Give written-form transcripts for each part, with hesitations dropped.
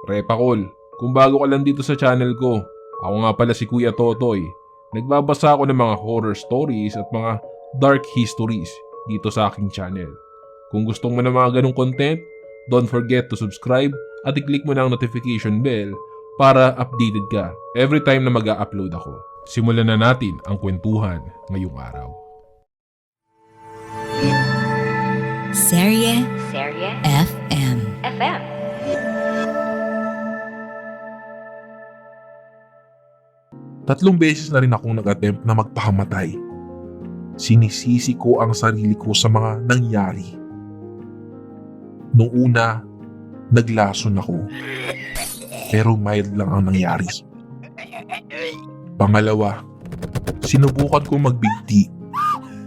Repakol, kung bago ka lang dito sa channel ko, ako nga pala si Kuya Totoy. Nagbabasa ako ng mga horror stories at mga dark histories dito sa aking channel. Kung gusto mo ng mga ganong content, don't forget to subscribe at i-click mo na ang notification bell para updated ka every time na mag-a-upload ako. Simulan na natin ang kwentuhan ngayong araw. Serye FM. Tatlong beses na rin akong nag-attempt na magpakamatay. Sinisisi ko ang sarili ko sa mga nangyari. Nung una, naglason ako. Pero mild lang ang nangyari. Pangalawa, sinubukan kong magbigti.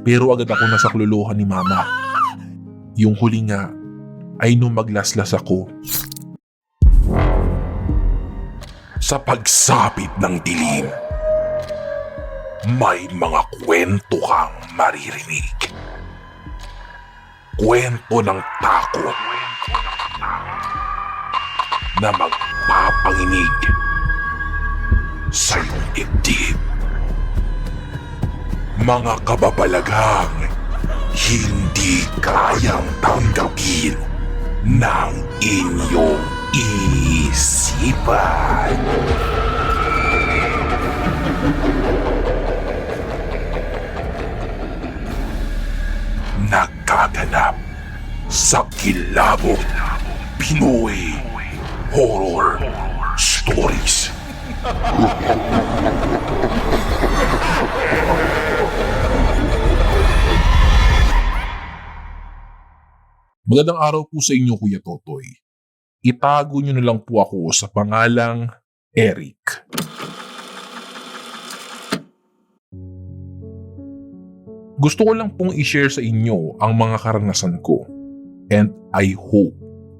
Pero agad ako nasakluluhan ni Mama. Yung huli nga ay nung maglaslas ako. Sa pagsapit ng dilim, may mga kwento kang maririnig. Kwento ng takot na magpapanginig sa iyong dibdib. Mga kababalaghang hindi kayang tanggapin ng inyong isipan. Nagkaganap sa Kilabot Pinoy Horror Stories. Magandang araw po sa inyo, Kuya Totoy. Itago nyo na lang po ako sa pangalang Eric. Gusto ko lang pong i-share sa inyo ang mga karanasan ko, and I hope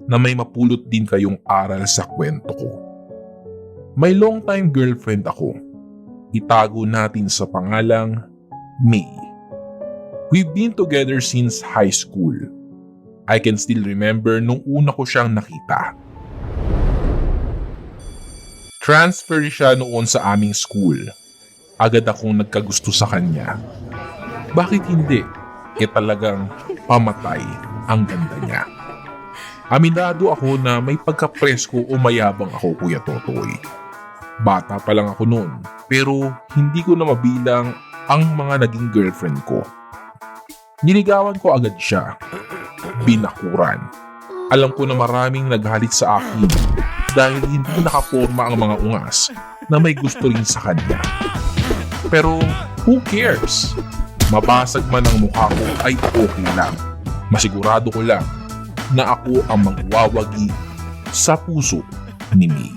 na may mapulot din kayong aral sa kwento ko. May long-time girlfriend ako. Itago natin sa pangalang May. We've been together since high school. I can still remember nung una ko siyang nakita. Transfer siya noon sa aming school. Agad akong nagkagusto sa kanya. Bakit hindi? Talagang pamatay ang ganda niya. Aminado ako na may pagkapresko o mayabang ako, Kuya Totoy. Bata pa lang ako noon, pero hindi ko na mabilang ang mga naging girlfriend ko. Niligawan ko agad siya. Binakuran. Alam ko na maraming naghalit sa akin dahil hindi nakaporma ang mga ungas na may gusto rin sa kanya. Pero who cares? Mabasag man ang mukha ko ay okay lang. Masigurado ko lang na ako ang magwawagi sa puso ni May.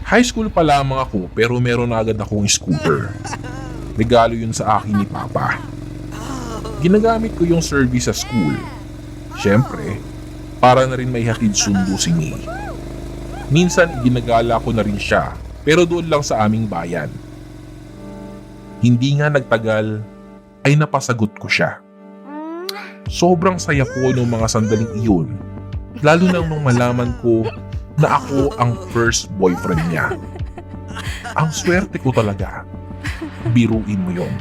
High school pa lamang ako pero meron na agad akong scooter. Regalo yun sa akin ni Papa. Ginagamit ko yung service sa school. Siyempre, para na rin may hatid sundo si May. Minsan ginagala ko na rin siya pero doon lang sa aming bayan. Hindi nga nagtagal ay napasagot ko siya. Sobrang saya ko noong mga sandaling iyon, lalo na nung malaman ko na ako ang first boyfriend niya. Ang swerte ko talaga. Biruin mo yon.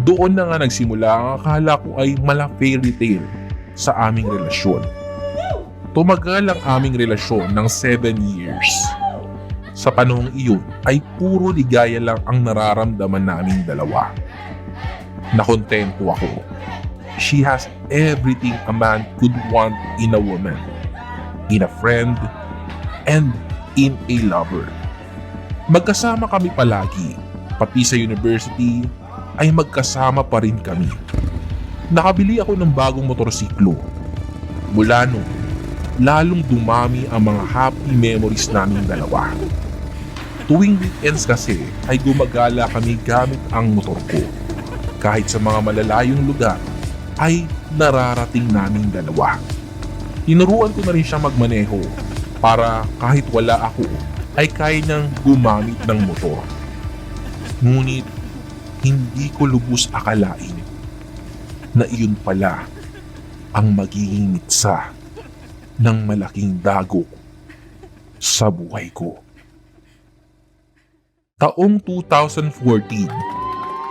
Doon na nga nagsimula ang akala ko ay mala fairy tale sa aming relasyon. Tumagal ang aming relasyon ng 7 years. Sa panahong iyon ay puro ligaya lang ang nararamdaman naming dalawa. Nakontento ako. She has everything a man could want in a woman, in a friend, and in a lover. Magkasama kami palagi, pati sa university ay magkasama pa rin kami. Nakabili ako ng bagong motorsiklo. Mula noon, lalong dumami ang mga happy memories naming dalawa. Tuwing weekends kasi ay gumagala kami gamit ang motor ko. Kahit sa mga malalayong lugar ay nararating naming dalawa. Tinuruan ko na rin siya magmaneho para kahit wala ako ay kaya niyang gumamit ng motor. Ngunit hindi ko lubos akalain na iyon pala ang magiging mitsa ng malaking dagok sa buhay ko. Taong 2014,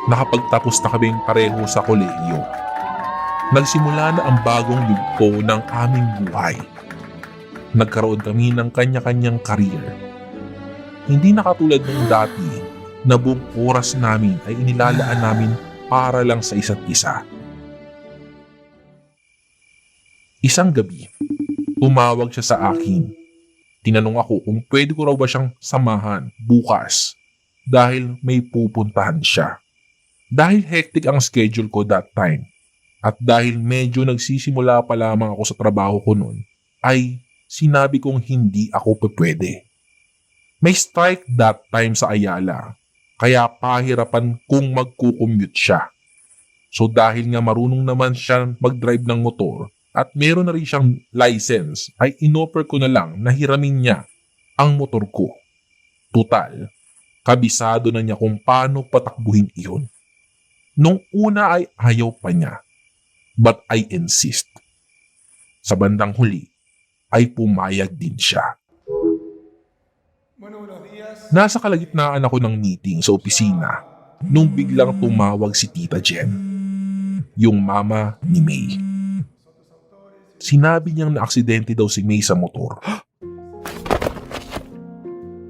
nakapagtapos na kaming pareho sa kolehiyo. Nagsimula na ang bagong yugto ng aming buhay. Nagkaroon kami ng kanya-kanyang career. Hindi na katulad ng dati na buong oras namin ay inilalaan namin para lang sa isa't isa. Isang gabi, tumawag siya sa akin. Tinanong ako kung pwede ko raw ba siyang samahan bukas dahil may pupuntahan siya. Dahil hectic ang schedule ko that time at dahil medyo nagsisimula pa lamang ako sa trabaho ko noon, ay sinabi kong hindi ako pwede. May strike that time sa Ayala, kaya pahirapan kung magkukommute siya. So dahil nga marunong naman siya mag-drive ng motor at meron na rin siyang license, ay inoffer ko na lang na hiramin niya ang motor ko. Tutal, kabisado na niya kung paano patakbuhin iyon. Nung una ay ayaw pa niya, but I insist. Sa bandang huli, ay pumayag din siya. Nasa kalagitnaan ako ng meeting sa opisina nung biglang tumawag si Tita Jen, yung mama ni May. Sinabi niyang naaksidente daw si May sa motor.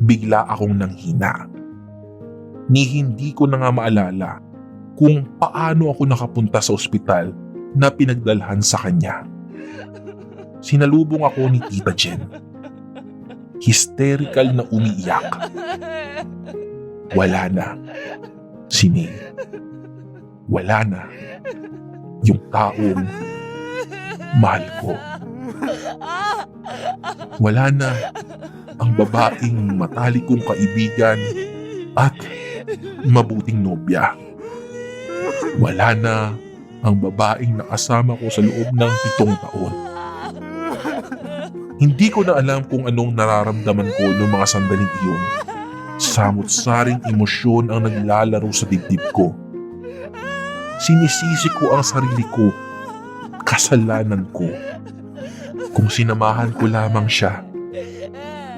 Bigla akong nanghina. Ni hindi ko na nga maalala kung paano ako nakapunta sa ospital na pinagdalhan sa kanya. Sinalubong ako ni Tita Jen. Hysterical na umiiyak. Wala na si May. Wala na yung taong mahal ko. Wala na ang babaeng matalik kong kaibigan at mabuting nobya. Wala na ang babaeng nakasama ko sa loob ng 7 taon. Hindi ko na alam kung anong nararamdaman ko noong mga sandaling iyon. Samot-saring emosyon ang naglalaro sa dibdib ko. Sinisisi ko ang sarili ko, kasalanan ko. Kung sinamahan ko lamang siya,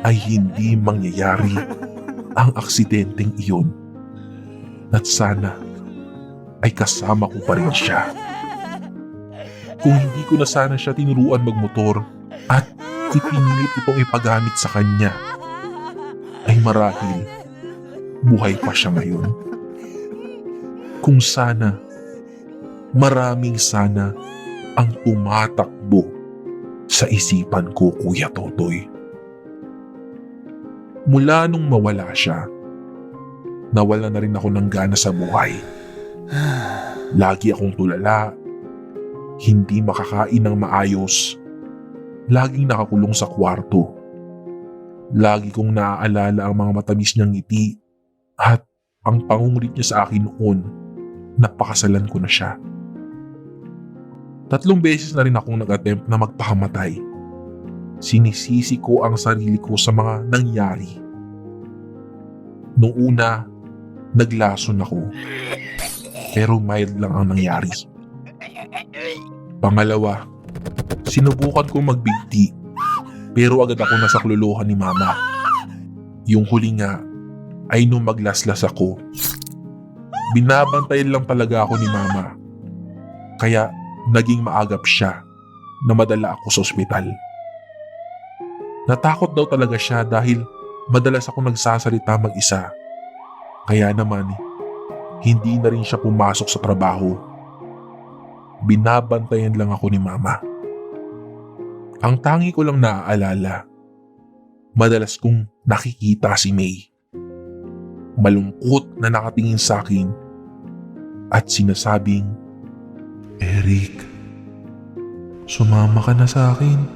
ay hindi mangyayari ang aksidenteng iyon. At sana ay kasama ko pa rin siya. Kung hindi ko na sana siya tinuruan magmotor at ipinilit itong ipagamit sa kanya, ay marahil buhay pa siya ngayon. Kung sana, maraming sana ang tumatakbo sa isipan ko, Kuya Totoy. Mula nung mawala siya, nawala na rin ako ng gana sa buhay. Lagi akong tulala, hindi makakain ng maayos, laging nakakulong sa kwarto. Lagi kong naaalala ang mga matamis niyang ngiti at ang pangungulit niya sa akin noon, napakasalan ko na siya. 3 beses na rin akong nag-attempt na magpakamatay. Sinisisi ko ang sarili ko sa mga nangyari. Nung una, naglason ako. Pero mild lang ang nangyari. Pangalawa, sinubukan kong mag-big T, pero agad ako nasakluluhan ni Mama. Yung huli nga ay nung maglaslas ako. Binabantayan lang talaga ako ni Mama. Kaya naging maagap siya na madala ako sa ospital. Natakot daw talaga siya dahil madalas ako nagsasalita mag-isa. Kaya naman, hindi na rin siya pumasok sa trabaho. Binabantayan lang ako ni Mama. Ang tangi ko lang naaalala, madalas kong nakikita si May. Malungkot na nakatingin sa akin at sinasabing, "Eric, sumama ka na sa akin."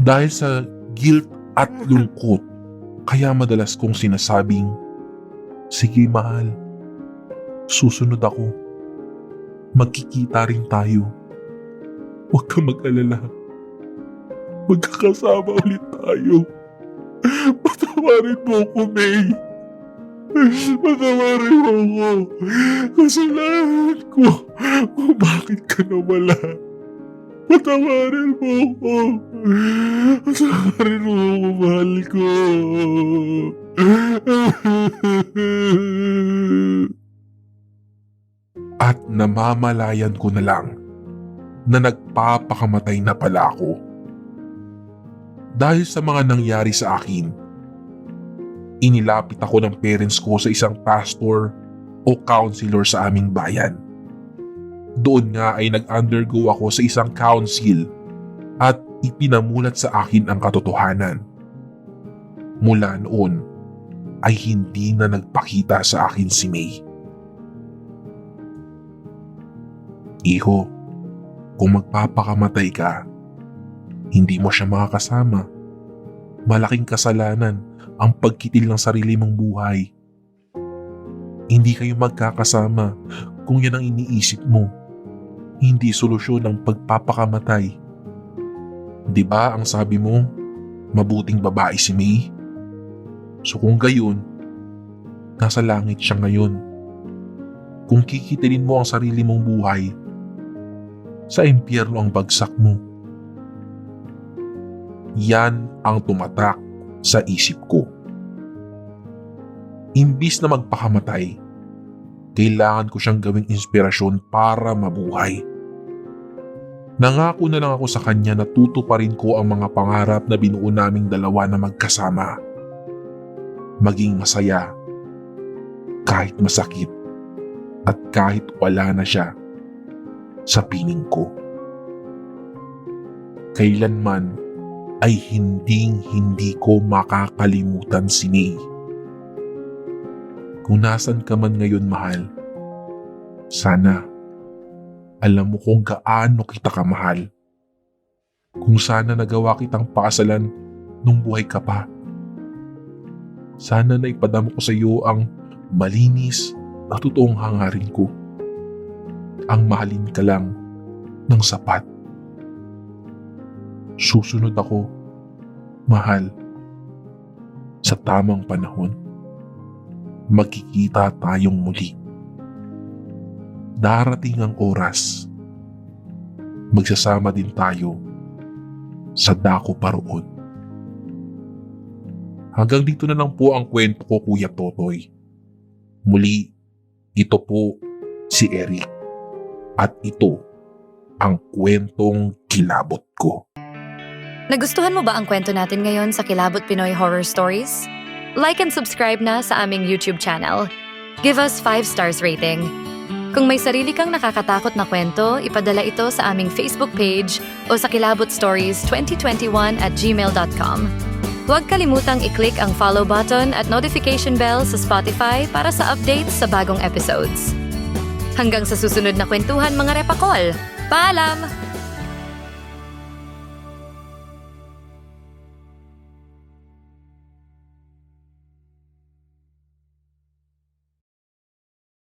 Dahil sa guilt at lungkot, kaya madalas kong sinasabing, "Sige mahal, susunod ako. Magkikita rin tayo. Huwag ka mag-alala. Magkakasama ulit tayo. Patawarin mo ako, May. Patawarin mo ako. Kasalanan ko kung bakit ka nawala. Patawarin mo ako. Patawarin mo ako, mahal ko. At namamalayan ko na lang na nagpapakamatay na pala ako. Dahil sa mga nangyari sa akin, inilapit ako ng parents ko sa isang pastor o counselor sa aming bayan. Doon nga ay nag-undergo ako sa isang council at ipinamulat sa akin ang katotohanan. Mula noon ay hindi na nagpakita sa akin si May. Iho, kung magpapakamatay ka, hindi mo siya makakasama. Malaking kasalanan ang pagkitil ng sarili mong buhay. Hindi kayo magkakasama kung yan ang iniisip mo. Hindi solusyon ang pagpapakamatay. Di ba ang sabi mo, mabuting babae si May? So kung gayon, nasa langit siya ngayon. Kung kikitilin mo ang sarili mong buhay, sa impyerno ang bagsak mo. Yan ang tumatak sa isip ko. Imbis na magpakamatay, kailangan ko siyang gawing inspirasyon para mabuhay. Nangako na lang ako sa kanya na tutuparin ko ang mga pangarap na binuo naming dalawa na magkasama. Maging masaya, kahit masakit, at kahit wala na siya sa piling ko. Kailanman ay hindi ko makakalimutan si May. Kung nasan ka man ngayon, mahal, sana alam mo kung gaano kita kamahal. Kung sana nagawa kitang pakasalan nung buhay ka pa. Sana naipadama ko sa iyo ang malinis na totoong hangarin ko. Ang mahalin ka lang ng sapat. Susunod ako, mahal. Sa tamang panahon, magkikita tayong muli. Darating ang oras, magsasama din tayo sa dako paroon. Hanggang dito na lang po ang kwento ko, Kuya Totoy. Muli, ito po si Eric. At ito ang kwentong kilabot ko. Nagustuhan mo ba ang kwento natin ngayon sa Kilabot Pinoy Horror Stories? Like and subscribe na sa aming YouTube channel. Give us 5 stars rating. Kung may sarili kang nakakatakot na kwento, ipadala ito sa aming Facebook page o sa kilabotstories2021@gmail.com. Huwag kalimutang i-click ang follow button at notification bell sa Spotify para sa updates sa bagong episodes. Hanggang sa susunod na kwentuhan, mga repakol. Paalam!